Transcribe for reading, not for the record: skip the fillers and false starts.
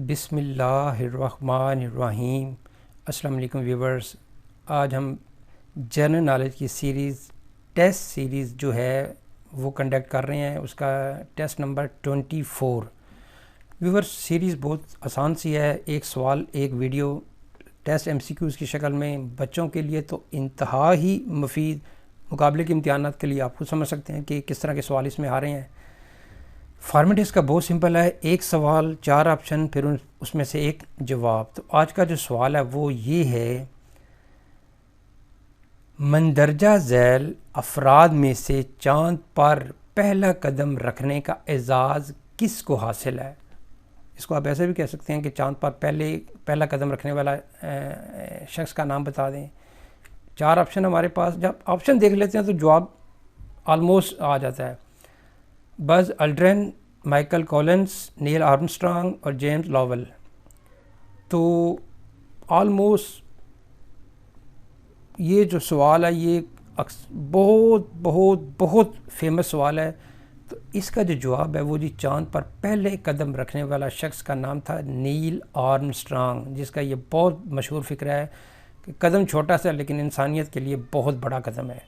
بسم اللہ الرحمن الرحیم۔ السلام علیکم ویورز، آج ہم جنرل نالج کی ٹیسٹ سیریز جو ہے وہ کنڈکٹ کر رہے ہیں، اس کا ٹیسٹ نمبر 24۔ ویورز، سیریز بہت آسان سی ہے، ایک سوال ایک video, test M C Qs کی شکل میں، بچوں کے لیے تو انتہا ہی مفید، مقابلے کے امتحانات کے لیے آپ خود سمجھ سکتے ہیں کہ کس طرح کے سوال اس میں آ رہے ہیں۔ فارمیٹ اس کا بہت سمپل ہے، ایک سوال 4 آپشن، پھر اس میں سے ایک جواب۔ تو آج کا جو سوال ہے وہ یہ ہے، مندرجہ ذیل افراد میں سے چاند پر پہلا قدم رکھنے کا اعزاز کس کو حاصل ہے؟ اس کو آپ ایسے بھی کہہ سکتے ہیں کہ چاند پر پہلا قدم رکھنے والا شخص کا نام بتا دیں۔ 4 آپشن ہمارے پاس، جب آپشن دیکھ لیتے ہیں تو جواب آلموسٹ آ جاتا ہے۔ بز الڈرن، مائیکل کولنس، نیل آرمسٹرانگ اور جیمز لاول۔ تو آلموسٹ یہ جو سوال ہے یہ بہت بہت بہت فیمس سوال ہے۔ تو اس کا جو جواب ہے وہ چاند پر پہلے قدم رکھنے والا شخص کا نام تھا نیل آرمسٹرانگ، جس کا یہ بہت مشہور فکرہ ہے کہ قدم چھوٹا سا لیکن انسانیت کے لیے بہت بڑا قدم ہے۔